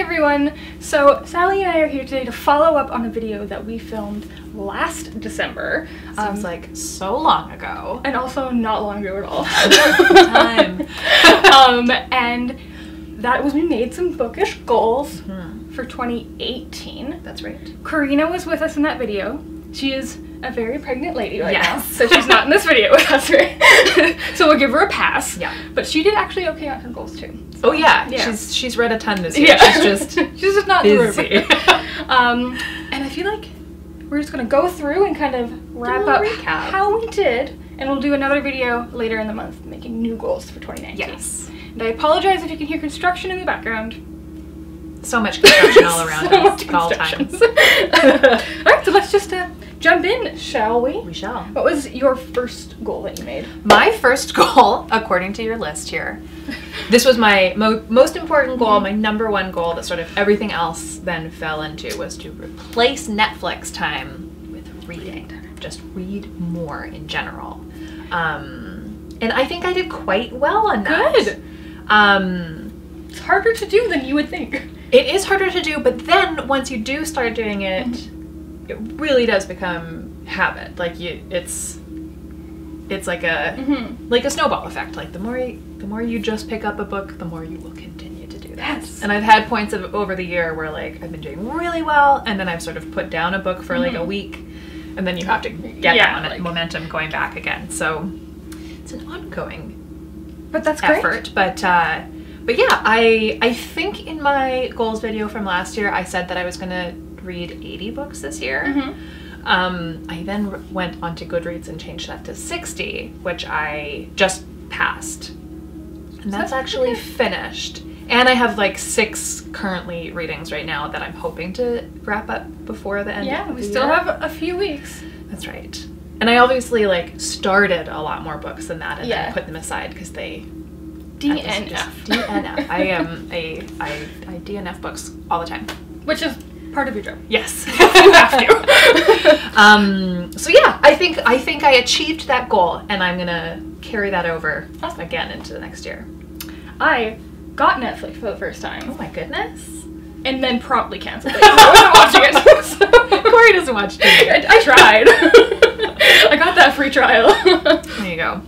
everyone! So Sally and I are here today to follow up on a video that we filmed last December. Seems like so long ago. And also not long ago at all. Time. And that was, we made some bookish goals for 2018. That's right. Karina was with us in that video. She is a very pregnant lady right now, Yes. so she's not in this video with us, right? So we'll give her a pass. Yeah. But she did actually okay on her goals too. Oh yeah, Yeah. she's read a ton this year. Yeah. She's just not busy. And I feel like we're just gonna go through and kind of wrap up recap. how we did, and we'll do another video later in the month making new goals for 2019. Yes. And I apologize if you can hear construction in the background. So much construction all around So us much at all construction. times. Alright, so let's just jump in, shall we? We shall. What was your first goal that you made? My first goal, according to your list here, this was my most important goal, my number one goal that sort of everything else then fell into, was to replace Netflix time with reading. Just read more in general. And I think I did quite well on that. Good! It's harder to do than you would think. It is harder to do, but then once you do start doing it, it really does become habit. Like it's like a snowball effect. Like the more you just pick up a book, the more you will continue to do that. Yes. And I've had points over the year where like I've been doing really well, and then I've sort of put down a book for like a week, and then you have to get that momentum going back again. So it's an ongoing But that's effort. great. But yeah, I think in my goals video from last year I said that I was gonna read 80 books this year. I then went onto Goodreads and changed that to 60, which I just passed. And that's actually finished. And I have like 6 currently readings right now that I'm hoping to wrap up before the end of the year. Yeah, we still have a few weeks. That's right. And I obviously like started a lot more books than that and then Yeah. put them aside because they DNF. DNF. I DNF books all the time. Which is part of your job. Yes, you have to. So yeah, I think I achieved that goal, and I'm gonna carry that over again into the next year. I got Netflix for the first Oh time, my goodness! and then promptly canceled it. I wasn't watching it. So Corey doesn't watch TV. I tried. I got that free trial. There you go.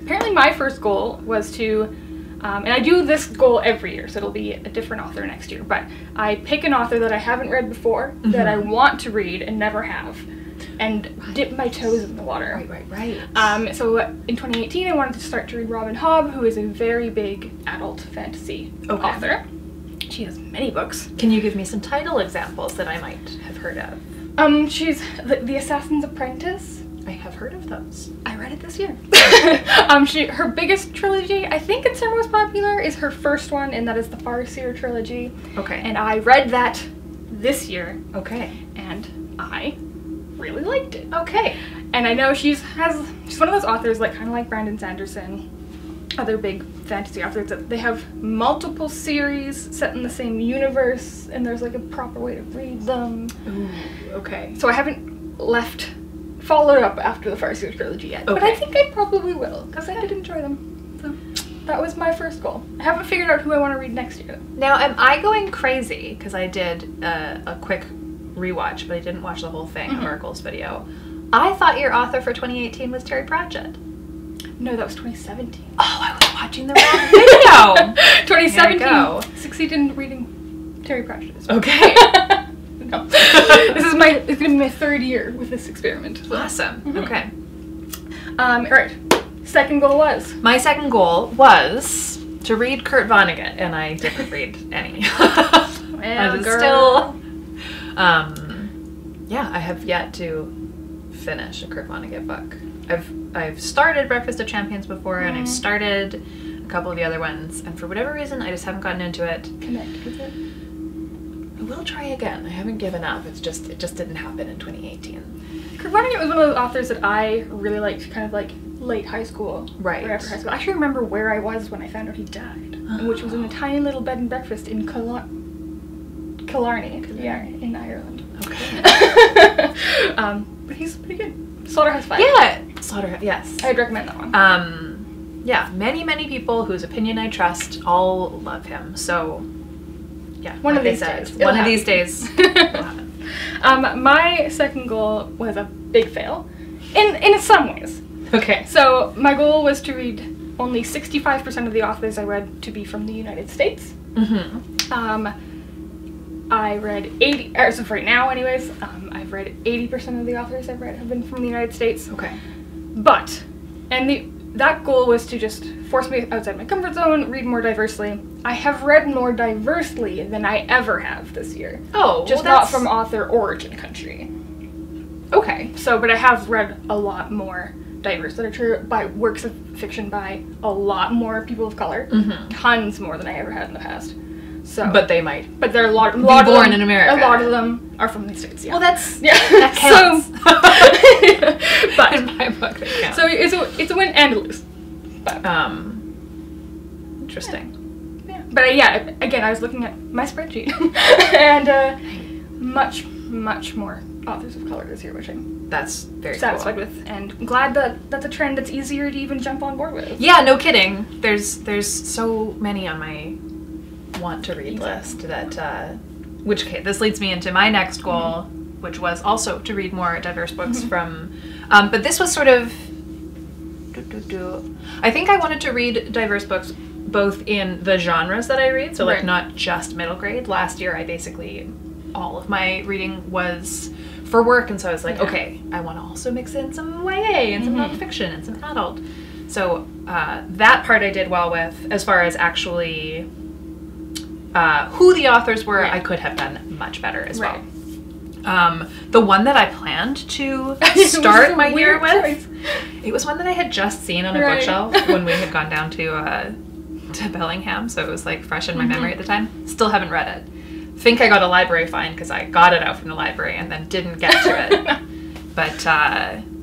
Apparently my first goal was to, and I do this goal every year, so it'll be a different author next year, but I pick an author that I haven't read before, that I want to read and never have, and dip my toes in the water. Right. So in 2018 I wanted to start to read Robin Hobb, who is a very big adult fantasy author. She has many books. Can you give me some title examples that I might have heard of? She's The Assassin's Apprentice. I have heard of those. I read it this year. Her biggest trilogy, I think it's her most popular, is her first one, and that is the Farseer trilogy. Okay. And I read that this year. Okay. And I really liked it. Okay. And I know she's one of those authors, like kind of like Brandon Sanderson, other big fantasy authors, that they have multiple series set in the same universe, and there's like a proper way to read them. Ooh, okay. So I haven't followed up after the Farseer trilogy yet, but I think I probably will, because I did enjoy them. So that was my first goal. I haven't figured out who I want to read next year. Now, am I going crazy? Because I did a quick rewatch, but I didn't watch the whole thing of our goals video. I thought your author for 2018 was Terry Pratchett. No, that was 2017. Oh, I was watching the wrong video. 2017. Succeeded in reading Terry Pratchett. Okay. No. It's gonna be my 3rd year with this experiment. So. Awesome. Okay. Alright. Second goal was? My second goal was to read Kurt Vonnegut, and I didn't read any. I was still, yeah, I have yet to finish a Kurt Vonnegut book. I've started Breakfast of Champions before, and I've started a couple of the other ones, and for whatever reason, I just haven't gotten into it. Connect with it. I will try again. I haven't given up. It just didn't happen in 2018. Kurt Vonnegut was one of those authors that I really liked, kind of like late high school. Right. Right after high school. I actually remember where I was when I found out he died, which was in a tiny little bed and breakfast in Killarney, yeah, in Ireland. Okay. But he's pretty good. Slaughterhouse-Five. Yeah. Slaughterhouse. Yes. I'd recommend that one. Yeah. Many people whose opinion I trust all love him. So Yeah, One like of they these said, days. One It'll of these happen. days. It'll happen. My second goal was a big fail, in some ways. Okay. So my goal was to read only 65% of the authors I read to be from the United States. I read 80, as of right now anyways, I've read 80% of the authors I've read have been from the United States. Okay. But, that goal was to just force me outside my comfort zone, read more diversely. I have read more diversely than I ever have this year. Oh, just well, not from author origin country. Okay. So, but I have read a lot more diverse literature by works of fiction by a lot more people of color. Tons more than I ever had in the past. So, But they might. but there are a lot Be of born them, in America. A lot of them are from the States. Yeah. Well, that's that counts. but In my book, that counts. so it's a win and a lose. But interesting. yeah. But again, I was looking at my spreadsheet and much more authors of color this year, which I'm That's very satisfied cool. with, and I'm glad that that's a trend that's easier to even jump on board with. Yeah, no kidding. There's so many on my want to read list that this leads me into my next goal, which was also to read more diverse books from but this was sort of I think I wanted to read diverse books both in the genres that I read, so like not just middle grade. Last year I basically all of my reading was for work, and so I was like, okay, I want to also mix in some YA and some nonfiction and some adult. So that part I did well with. As far as actually who the authors were, I could have done much better as well. The one that I planned to start my year with, it was one that I had just seen on a bookshelf when we had gone down to Bellingham, so it was like fresh in my memory at the time. Still haven't read it. Think I got a library fine because I got it out from the library and then didn't get to it. But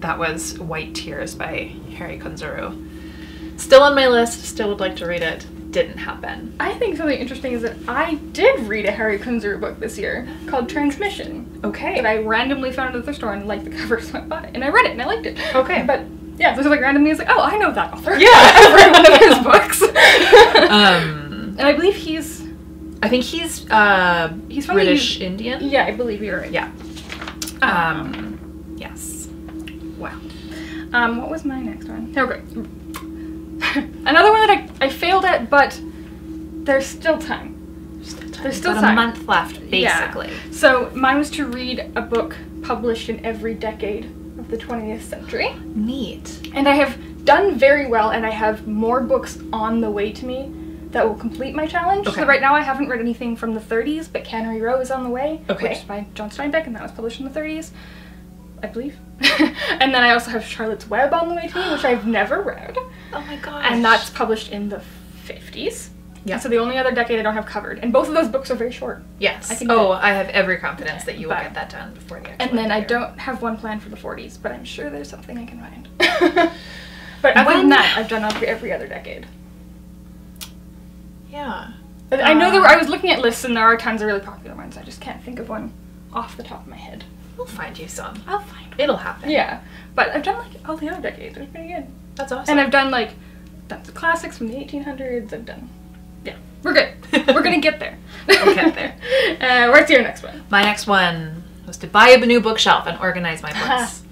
that was White Tears by Harry Kunzuru. Still on my list, still would like to read it. Didn't happen. I think something interesting is that I did read a Harry Kunzuru book this year called Transmission. Okay. That I randomly found at the store and liked the cover, so I bought it. And I read it and I liked it. Okay. But yeah, so it was like randomly, I was like, oh, I know that author. Yeah. I've read one of his books. And I believe I think he's from British Indian. Yeah, I believe you're right. Yeah. Yes. Wow. What was my next one? Okay. Another one that I failed at, but there's still time. There's still about a month left, basically. Yeah. So mine was to read a book published in every decade of the 20th century. Neat. And I have done very well, and I have more books on the way to me that will complete my challenge. Okay. So right now I haven't read anything from the 30s, but Cannery Row is on the way, Okay. which is by John Steinbeck, and that was published in the 30s, I believe. And then I also have Charlotte's Web on the way to me, which I've never read. Oh my gosh. And that's published in the 50s. Yeah. So the only other decade I don't have covered. And both of those books are very short. Yes. I can do it. I have every confidence that you will get that done before the actual And then I year. don't have one plan for the 40s, but I'm sure there's something I can find. But other than that, I've done every other decade. Yeah. I know I was looking at lists and there are tons of really popular ones. I just can't think of one off the top of my head. We'll find you some. I'll find one. It'll happen. Yeah. But I've done like all the other decades. They're pretty good. That's awesome. And I've done like tons of classics from the 1800s. I've done. Yeah. We're good. We're gonna get there. We'll get there. What's your next one? My next one was to buy a new bookshelf and organize my books.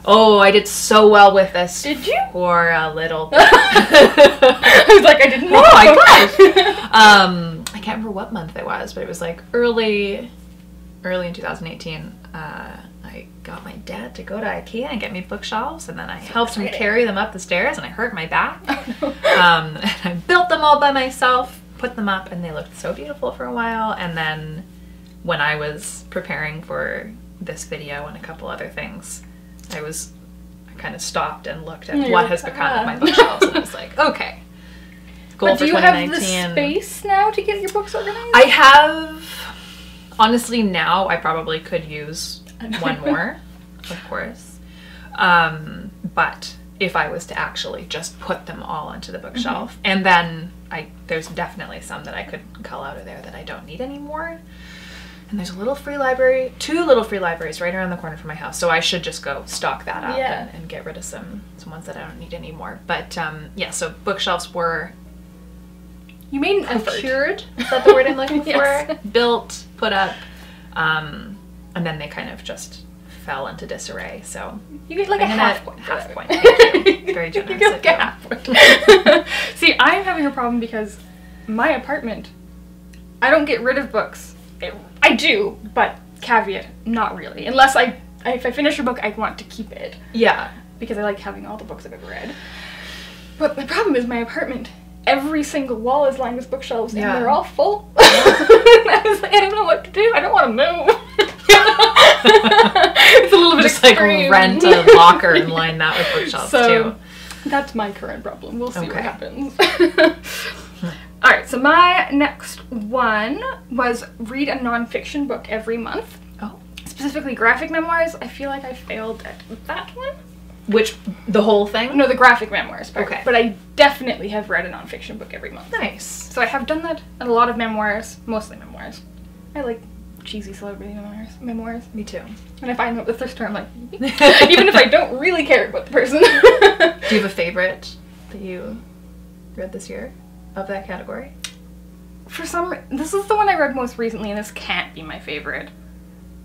Oh, I did so well with this. Did you? For a little bit. I was like, I didn't know. Oh my gosh. I can't remember what month it was, but it was like early in 2018. I got my dad to go to IKEA and get me bookshelves, and then I helped him carry them up the stairs, and I hurt my back. Oh, no. And I built them all by myself, put them up, and they looked so beautiful for a while. And then when I was preparing for this video and a couple other things, I kind of stopped and looked at what has become of my bookshelves, and I was like, okay. Goal But for do you 2019. have the space now to get your books organized? I have, honestly, now I probably could use one more, of course. But if I was to actually just put them all into the bookshelf, and then there's definitely some that I could cull out of there that I don't need anymore. And there's a little free library, 2 little free libraries right around the corner from my house. So I should just go stock that up and get rid of some ones that I don't need anymore. But yeah, so bookshelves were You made an effort. procured. Is that the word I'm looking for? Yes. Built, put up, and then they kind of just fell into disarray. So You get like a half point. Half point. Thank you. Very generous. You get of like a you. half point. See, I'm having a problem because my apartment, I don't get rid of books. I do, but caveat, not really. Unless if I finish a book, I want to keep it. Yeah. Because I like having all the books I've ever read. But the problem is my apartment, every single wall is lined with bookshelves, and they're all full. I was like, I don't know what to do. I don't want to move. It's a little bit just extreme. like rent a locker and line that with bookshelves too. That's my current problem. We'll see what Okay. happens. Alright, so my next one was read a nonfiction book every month. Oh. Specifically graphic memoirs. I feel like I failed at that one. Which, the whole thing? No, the graphic memoirs part. Okay. But I definitely have read a nonfiction book every month. Nice. So I have done that and a lot of memoirs, mostly memoirs. I like cheesy celebrity memoirs. Me too. And if I know the thrift store, I'm like, even if I don't really care about the person. Do you have a favorite that you read this year of that category? For some reason, this is the one I read most recently, and this can't be my favorite.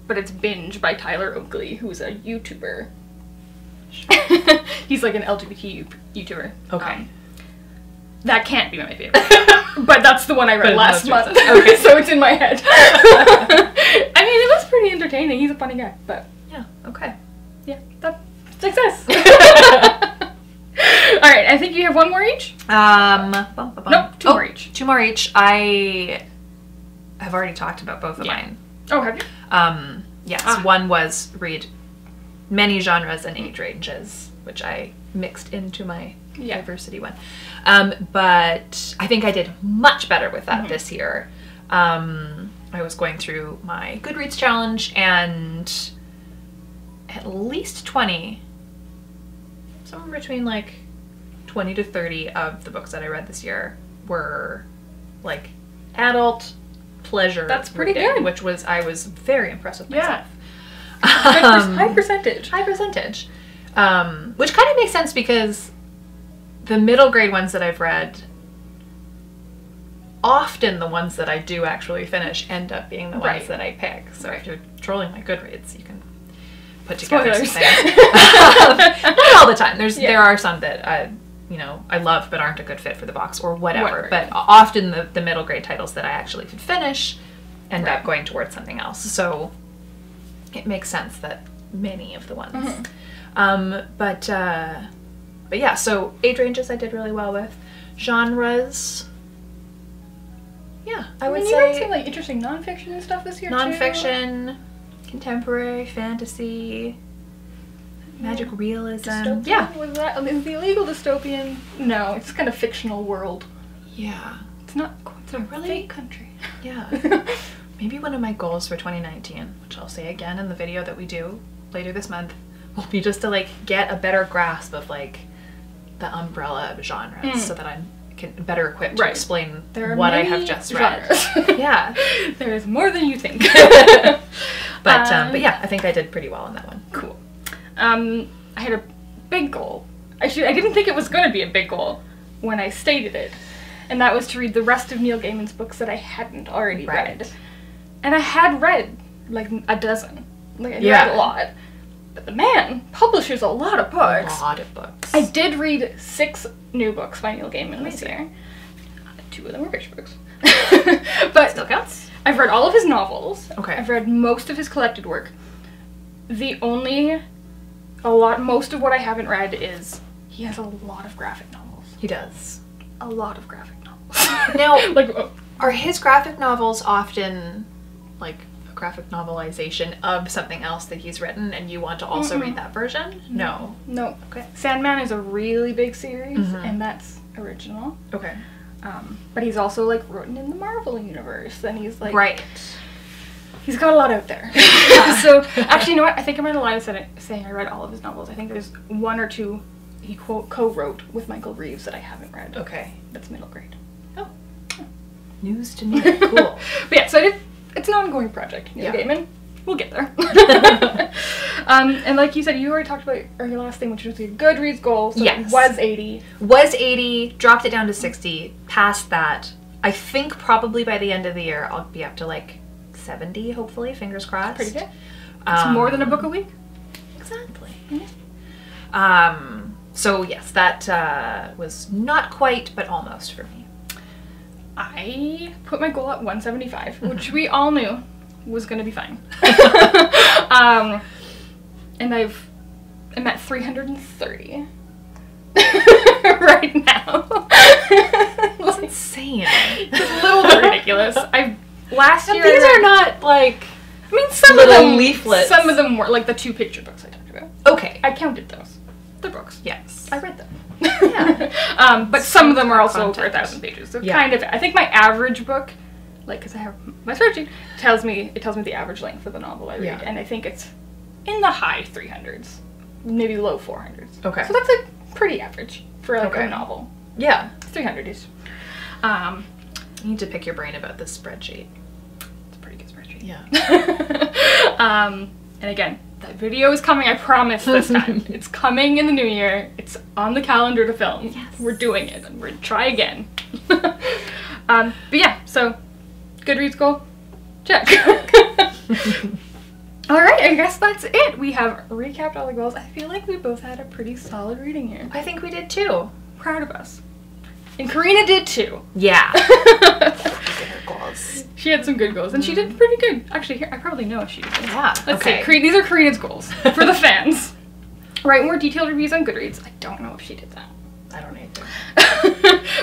But it's Binge by Tyler Oakley, who's a YouTuber. He's like an LGBT YouTuber. Okay. That can't be my favorite. But that's the one I read last month. Okay. So it's in my head. I mean, it was pretty entertaining. He's a funny guy, but Yeah, okay. yeah, that's success. Alright, I think you have one more each? Nope, two more each. 2 more each. I have already talked about both of mine. Oh, have you? Yes, one was read many genres and age ranges, which I mixed into my diversity one. But I think I did much better with that this year. I was going through my Goodreads challenge, and at least 20, somewhere between like 20 to 30 of the books that I read this year were like adult pleasure. That's pretty reading, good. which was, I was very impressed with myself. High percentage. High percentage. Which kind of makes sense because the middle grade ones that I've read, often the ones that I do actually finish end up being the ones that I pick. So if you're trolling my Goodreads, you can put together some things. Not all the time. There are some that I love but aren't a good fit for the box or whatever. But often the middle grade titles that I actually could finish end up going towards something else. So it makes sense that many of the ones. But yeah, so age ranges I did really well with. Genres, yeah, I would you say read some like interesting nonfiction and stuff this year nonfiction, contemporary, fantasy, magic realism. Dystopian? Yeah. Was that, is the illegal dystopian? No, it's kind of fictional world. Yeah. It's not. It's a really fake country. Yeah. Maybe one of my goals for 2019, which I'll say again in the video that we do later this month, will be just to like get a better grasp of like the umbrella of genres so that I'm better equipped to explain what I have just read. Yeah. There is more than you think. But yeah, I think I did pretty well on that one. Cool. I had a big goal. Actually, I didn't think it was going to be a big goal when I stated it. And that was to read the rest of Neil Gaiman's books that I hadn't already read. And I had read like a dozen. Like I read a lot. But the man publishes a lot of books. A lot of books. I did read 6 new books by Neil Gaiman this year. 2 of them were picture books. But still counts. I've read all of his novels. Okay. I've read most of his collected work. Most of what I haven't read is he has a lot of graphic novels. He does. A lot of graphic novels. Now, are his graphic novels often like a graphic novelization of something else that he's written and you want to also read that version? No. No. Okay. Sandman is a really big series and that's original. Okay. But he's also like written in the Marvel universe and he's like he's got a lot out there. So actually, you know what? I think I might have lied saying I read all of his novels. I think there's 1 or 2 he co-wrote with Michael Reeves that I haven't read. Okay. That's middle grade. Oh. News to me. Cool. But yeah, so it's an ongoing project, Neil Gaiman. We'll get there. And like you said, you already talked about your last thing, which was your Goodreads goal. So it was 80. Was 80, dropped it down to 60. Past that, I think probably by the end of the year I'll be up to like 70, hopefully, fingers crossed. Pretty good. It's more than a book a week. Exactly. Mm-hmm. So yes, that was not quite, but almost for me. I put my goal at 175, which we all knew was going to be fine. And I'm at 330 right now. That's insane. It's a little bit ridiculous. Last year these are not like, I mean, some little of them leaflets. Some of them were like the 2 picture books I talked about. Okay. I counted those. They're books. Yes. I read them. Yeah. But some of them are also over Content. 1,000 pages. So kind of, I think my average book, like, because I have my spreadsheet, tells me the average length of the novel I read, Yeah. and I think it's in the high 300s, maybe low 400s. Okay. So that's a pretty average for like Okay. a novel. Yeah. 300ish. You need to pick your brain about this spreadsheet. It's a pretty good spreadsheet. Yeah. And again, that video is coming, I promise this time. It's coming in the new year. It's on the calendar to film. Yes. We're doing it, and we're gonna try again. But yeah, so Goodreads goal, check. Alright, I guess that's it. We have recapped all the goals. I feel like we both had a pretty solid reading here. I think we did too. Proud of us. And Karina did too. Yeah. Her goals. She had some good goals, and she did pretty good. Actually, here, I probably know if she did. Yeah. Let's see. These are Karina's goals for the fans. Write more detailed reviews on Goodreads. I don't know if she did that. I don't either.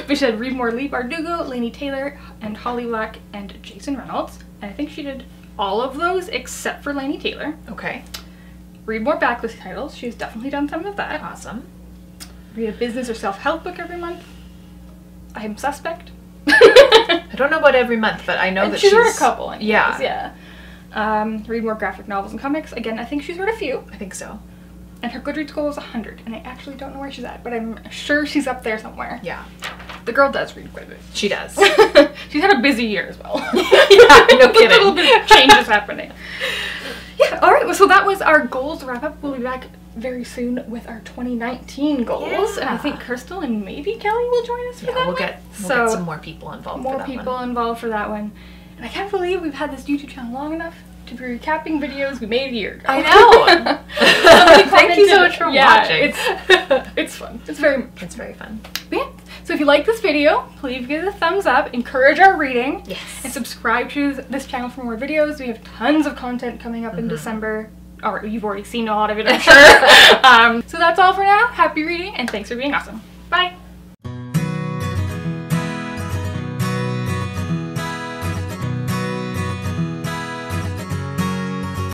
But she said read more Lee Bardugo, Laini Taylor, and Holly Black, and Jason Reynolds. And I think she did all of those except for Laini Taylor. Okay. Read more backlist titles. She's definitely done some of that. Awesome. Read a business or self-help book every month. I am suspect. I don't know about every month, but I know that she's read a couple. Anyways, yeah. Read more graphic novels and comics. Again, I think she's read a few. I think so. And her Goodreads goal is 100, and I actually don't know where she's at, but I'm sure she's up there somewhere. Yeah. The girl does read quite a bit. She does. She's had a busy year as well. Yeah, no kidding. A little bit of changes happening. Yeah, alright, well, so that was our goals wrap up. We'll be back very soon with our 2019 goals, and I think Crystal and maybe Kelly will join us for that we'll one. get some more people involved for that one. More people involved for that one. And I can't believe we've had this YouTube channel long enough to be recapping videos we made a year ago. I know! Thank you so much for watching. It's fun. It's very fun. But yeah, so if you like this video, please give it a thumbs up, encourage our reading, yes, and subscribe to this channel for more videos. We have tons of content coming up in December. Alright, you've already seen a lot of it, I'm sure. So that's all for now. Happy reading, and thanks for being awesome. Bye!